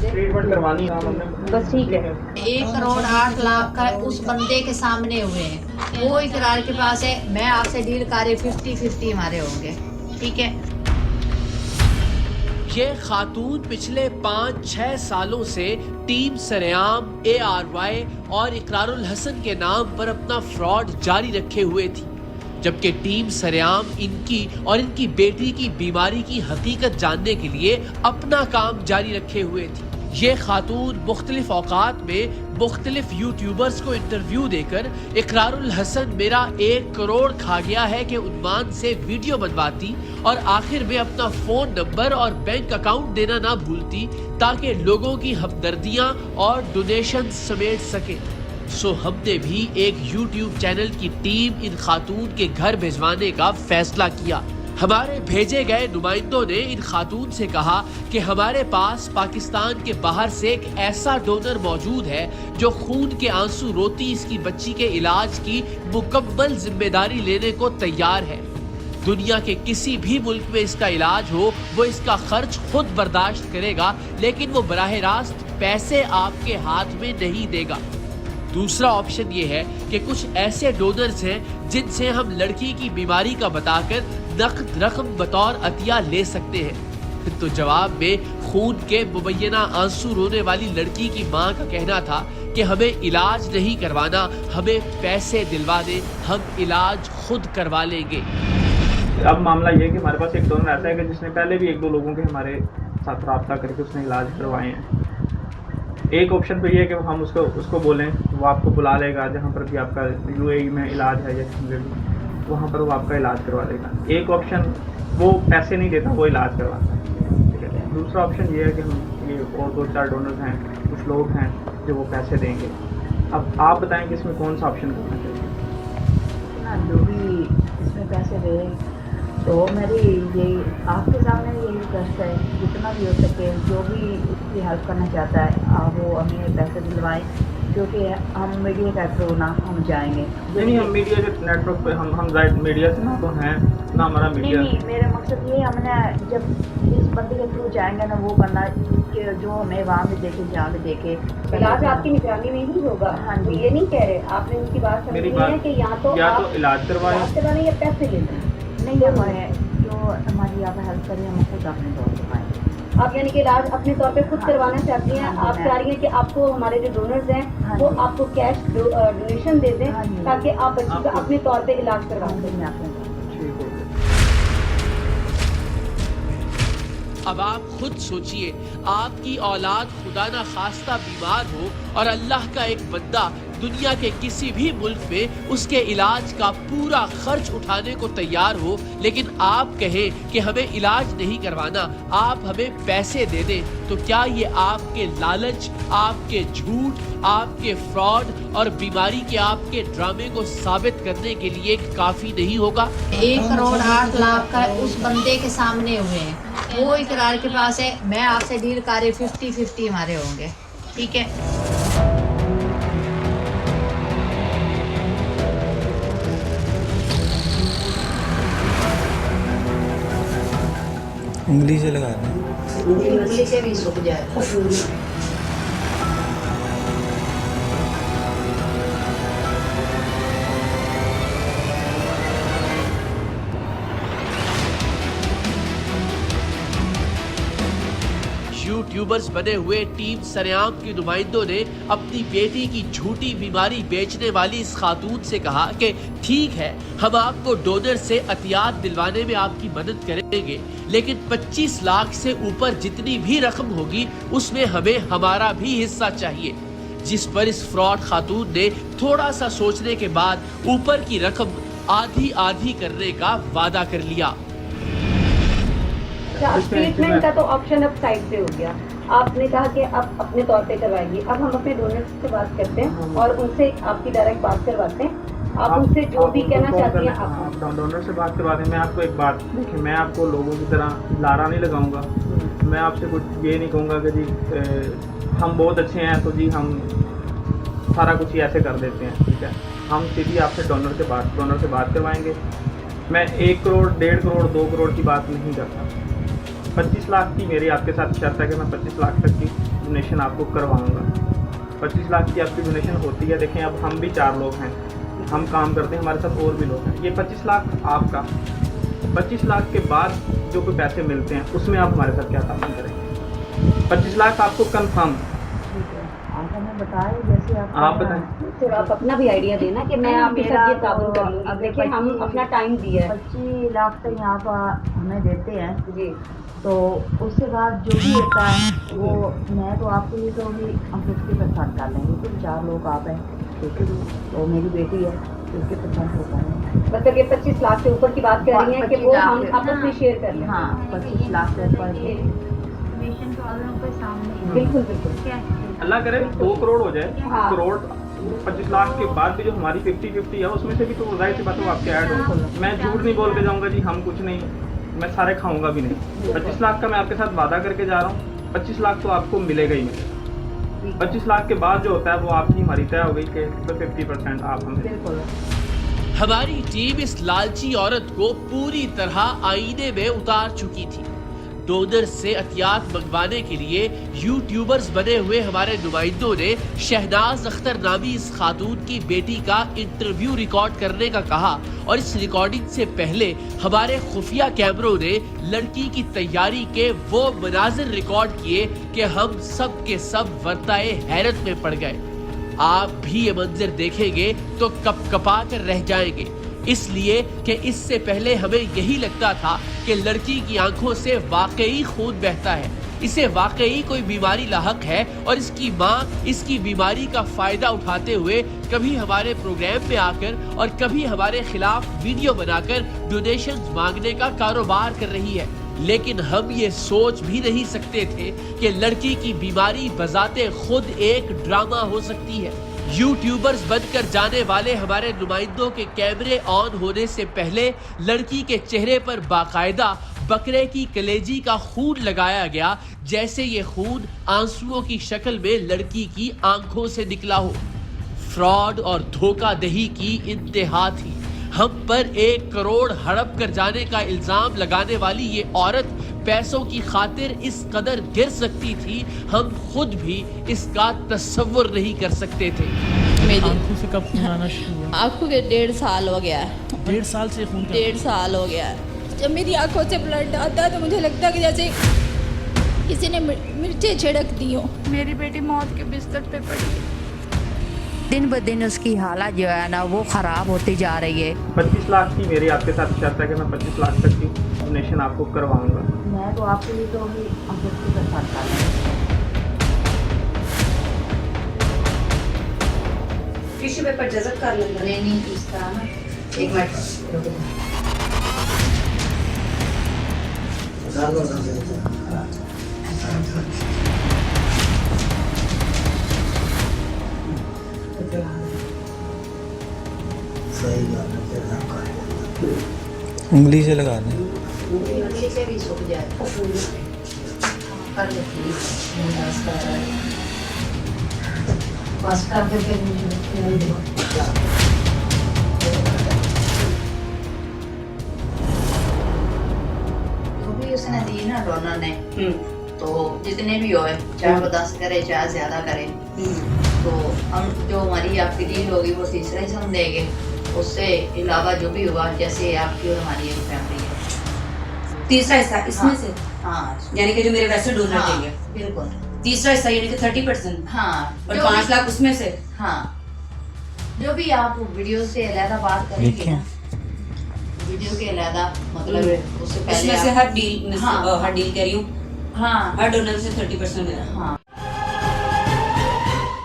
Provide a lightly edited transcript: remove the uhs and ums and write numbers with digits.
से ट्रीटमेंट करवानी है हमने, बस ठीक है। 1,08,00,000 का उस बंदे के सामने हुए हैं, वो इकरार के पास है। मैं आपसे डील कर रही 50-50 हमारे होंगे, ठीक है। ये खातून पिछले 5-6 सालों से टीम सरेआम, ARY और इकरारुल हसन के नाम पर अपना फ्रॉड जारी रखे हुए थी, जबकि टीम सरेआम इनकी और इनकी बेटी की बीमारी की हकीकत जानने के लिए अपना काम जारी रखे हुए थी। ये खातून मुख्तलिफ औकात में मुख्तलिफ यूट्यूबर्स को इंटरव्यू देकर इकरारुल हसन मेरा 1 करोड़ खा गया है के उन्वान से वीडियो बनवाती और आखिर में अपना फोन नंबर और बैंक अकाउंट देना ना भूलती ताकि लोगों की हमदर्दियां और डोनेशन समेट सके। सो हमने भी एक यूट्यूब चैनल की टीम इन खातून के घर भिजवाने का फैसला किया। हमारे भेजे गए नुमाइंदों ने इन खातून से कहा कि हमारे पास पाकिस्तान के बाहर से एक ऐसा डोनर मौजूद है जो खून के आंसू रोती इसकी बच्ची के इलाज की मुकम्मल जिम्मेदारी लेने को तैयार है। दुनिया के किसी भी मुल्क में इसका इलाज हो, वो इसका खर्च खुद बर्दाश्त करेगा, लेकिन वो बराह रास्त पैसे आपके हाथ में नहीं देगा। दूसरा ऑप्शन ये है कि कुछ ऐसे डोनर्स हैं जिनसे हम लड़की की बीमारी का बताकर नकद रकम बतौर अतिया ले सकते हैं। तो जवाब में खून के मुबैना आंसू रोने वाली लड़की की मां का कहना था कि हमें इलाज नहीं करवाना, हमें पैसे दिलवा दे, हम इलाज खुद करवा लेंगे। अब मामला ये है कि हमारे पास एक डोनर ऐसा है कि जिसने पहले भी 1-2 लोगों के हमारे साथ रब्ता करके उसने इलाज करवाए हैं। एक ऑप्शन तो ये है कि हम उसको बोलें, वो आपको बुला लेगा जहाँ पर भी आपका UAE में इलाज है या वहाँ पर वो आपका इलाज करवा देगा। एक ऑप्शन वो पैसे नहीं देता, वो इलाज करवाता है, ठीक है। दूसरा ऑप्शन ये है कि हम ये और 2-4 डोनर्स हैं, कुछ लोग हैं जो वो पैसे देंगे। अब आप बताएं कि इसमें कौन सा ऑप्शन करना चाहिए। जो भी इसमें पैसे दे तो मेरी यही आपके सामने यही रिक्वेस्ट है, जितना भी हो सके जो भी इसकी हेल्प करना चाहता है आप वो हमें पैसे दिलवाएं, क्योंकि हम मीडिया का थ्रू ना हम जाएंगे। नहीं, हम मीडिया के नेटवर्क पे हम मीडिया से ना तो हैं ना हमारा मीडिया। नहीं, मेरा मकसद ये हमने जब इस बंदे के थ्रू जाएंगे ना वो बंदा कि जो हमें वहाँ भी देखे जहाँ भी देखे। इलाज आपकी निगरानी में ही होगा। हाँ जी, ये नहीं कह रहे, आपने उनकी बात समझी है कि या तो इलाज करवाएं या पैसे ले लें। नहीं हमारे जो हमारी आप हेल्प करें हम खुद अपने तौर पर पाएँ। आप यानी कि इलाज अपने तौर पे खुद करवाना चाहती हैं। हाँ, आप चाह रही हैं कि आपको हमारे जो डोनर्स हैं वो आपको कैश डोनेशन दे दें ताकि आप बच्ची का अपने तौर पे इलाज करवा सकें। अब आप खुद सोचिए, आपकी औलाद खुदा ना खास्ता बीमार हो और अल्लाह का एक बंदा दुनिया के किसी भी मुल्क में उसके इलाज का पूरा खर्च उठाने को तैयार हो, लेकिन आप कहें कि हमें इलाज नहीं करवाना, आप हमें पैसे दे दें, तो क्या ये आपके लालच, आपके झूठ, आपके फ्रॉड और बीमारी के आपके ड्रामे को साबित करने के लिए काफी नहीं होगा? 1,08,00,000 का उस बंदे के सामने हुए हैं, वो इकरार के पास है। मैं आपसे डील कर रही 50-50 हमारे होंगे, ठीक है। उंगली से लगा दें, उंगली से भी सूख जाए। यूट्यूबर्स बने हुए टीम सरेआम के नुमाइंदों ने अपनी बेटी की झूठी बीमारी बेचने वाली इस खातून से कहा कि ठीक है, हम आपको डोनर से अतियात दिलवाने में आपकी मदद करेंगे, लेकिन 25 लाख से ऊपर जितनी भी रकम होगी उसमें हमें हमारा भी हिस्सा चाहिए। जिस पर इस फ्रॉड खातून ने थोड़ा सा सोचने के बाद ऊपर की रकम आधी आधी करने का वादा कर लिया। ट्रीटमेंट का तो ऑप्शन अब साइड पे हो गया। आपने कहा कि आप अपने तौर पे करवाइए। अब हम अपने डोनर्स से बात करते हैं और उनसे आपकी डायरेक्ट बात करवाते हैं। आप उनसे जो भी कहना चाहती हैं आप डोनर से बात करवाते हैं। मैं आपको एक बात, देखिए मैं आपको लोगों की तरह लारा नहीं लगाऊंगा। मैं आपसे कुछ ये नहीं कहूँगा कि जी हम बहुत अच्छे हैं तो जी हम सारा कुछ ही ऐसे कर देते हैं, ठीक है। हम सीधी आपसे डोनर से बात करवाएंगे। मैं 1 करोड़, 1.5 करोड़, 2 करोड़ की बात नहीं करता। 25 लाख की मेरी आपके साथ शर्त है कि मैं 25 लाख तक की डोनेशन आपको करवाऊंगा। 25 लाख की आपकी डोनेशन होती है। देखें अब हम भी 4 लोग हैं, हम काम करते हैं, हमारे साथ और भी लोग हैं। ये 25 लाख आपका, 25 लाख के बाद जो कोई पैसे मिलते हैं उसमें आप हमारे साथ क्या काम करेंगे? 25 लाख आपको कंफर्म। ठीक है, आप हमें बताएं जैसे आप बताएं। फिर आप अपना भी आइडिया देना कि मैं आपके साथ ये ताउन कर लूँगी। अब देखिए हम अपना टाइम दिया है 25 लाख तक आप हमें देते हैं, जी, तो उसके बाद जो भी होता है वो मैं तो आपके लिए तो भी हम 50% कर लेंगे, तो 4 लोग आप हैं, ठीक है, तो मेरी बेटी है, 50% होता है। मतलब ये 25 लाख से ऊपर की बात कर रही हैं कि वो 25 हम लाख आपस में शेयर कर लें। हाँ, 25 लाख से ऊपर बिल्कुल बिल्कुल। अल्लाह करे 2 करोड़ हो जाए, हाँ। करोड़ 25 लाख के बाद भी जो हमारी 50-50 है उसमें से भी तो जाहिर सी बात है आपके ऐड हो। मैं झूठ नहीं बोल के जाऊंगा जी, हम कुछ नहीं, मैं सारे खाऊंगा भी नहीं। 25 लाख का मैं आपके साथ वादा करके जा रहा हूँ, 25 लाख तो आपको मिलेगा ही मिलेगा। 25 लाख के बाद जो होता है वो आपकी हमारी तय हो गई कि 50% आप हमें। बिल्कुल। हमारी टीम इस लालची औरत को पूरी तरह आईने में उतार चुकी थी। डोनर से अतियात मंगवाने के लिए यूट्यूबर्स बने हुए हमारे नुमाइंदों ने शहनाज अख्तर नामी इस खातून की बेटी का इंटरव्यू रिकॉर्ड करने का कहा, और इस रिकॉर्डिंग से पहले हमारे खुफिया कैमरों ने लड़की की तैयारी के वो मनाजिर रिकॉर्ड किए कि हम सब के सब वर्ताए हैरत में पड़ गए। आप भी ये मंजर देखेंगे तो कपकपा कर रह जाएंगे, इसलिए कि इससे पहले हमें यही लगता था कि लड़की की आंखों से वाकई खून बहता है, इसे वाकई कोई बीमारी लाहक है, और इसकी माँ इसकी बीमारी का फायदा उठाते हुए कभी हमारे प्रोग्राम में आकर और कभी हमारे खिलाफ वीडियो बनाकर डोनेशन मांगने का कारोबार कर रही है। लेकिन हम ये सोच भी नहीं सकते थे कि लड़की की बीमारी बजाते खुद एक ड्रामा हो सकती है। यूट्यूबर्स बनकर जाने वाले हमारे नुमाइंदों के कैमरे ऑन होने से पहले लड़की के चेहरे पर बाकायदा बकरे की कलेजी का खून लगाया गया, जैसे ये खून आंसुओं की शक्ल में लड़की की आंखों से निकला हो। फ्रॉड और धोखाधड़ी की इंतहा थी। हम पर 1 करोड़ हड़प कर जाने का इल्जाम लगाने वाली ये औरत पैसों की खातिर इस कदर गिर सकती थी, हम खुद भी इसका तस्वुर नहीं कर सकते थे। मेरी आंखों से कब खून आना शुरू हुआ? आंखों के 1.5 साल हो गया है। 1.5 साल से खून का 1.5 साल हो गया है। जब मेरी आंखों से ब्लड आता है तो मुझे लगता है कि जैसे किसी ने मिर्चें छिड़क दी हो। मेरी बेटी मौत के बिस्तर पे पड़ी है। दिन ब दिन उसकी हालत जो है ना वो खराब होती जा रही है। 25 लाख की मेरी आपके साथ शर्त है कि मैं 25 लाख तक की डोनेशन आपको करवाऊंगा। मैं तो आपके लिए तो भी हम 50% कर लेंगे। टिश्यू पेपर जज़ब कर लेंगे। नहीं इस तरह ना, एक मिनट उंगली से लगा दें। उंगली से भी सूख जाए कर लेती हूँ। बस करके फिर जो भी उसने दी ना डोनर ने, तो जितने भी होए, चाहे वो 10 करे चाहे ज्यादा करे, तो हम जो हमारी आपकी डील होगी वो तीसरा ही हम देंगे। उससे अलावा जो भी हुआ, जैसे आपकी और हमारी एक फैमिली है, तीसरा हिस्सा इसमें से, हाँ यानी कि जो मेरे वैसे डोनर हाँ, देंगे, बिल्कुल तीसरा हिस्सा यानी कि 30%, हाँ, और जो 5 लाख उसमें से। हाँ, जो भी आप वीडियो से अलहदा बात करेंगे ना, वीडियो के अलहदा मतलब उससे पहले इसमें से आप- हर डील हाँ, हर डील कह रही हूँ, हाँ हर डोनर से 30% मिला। हाँ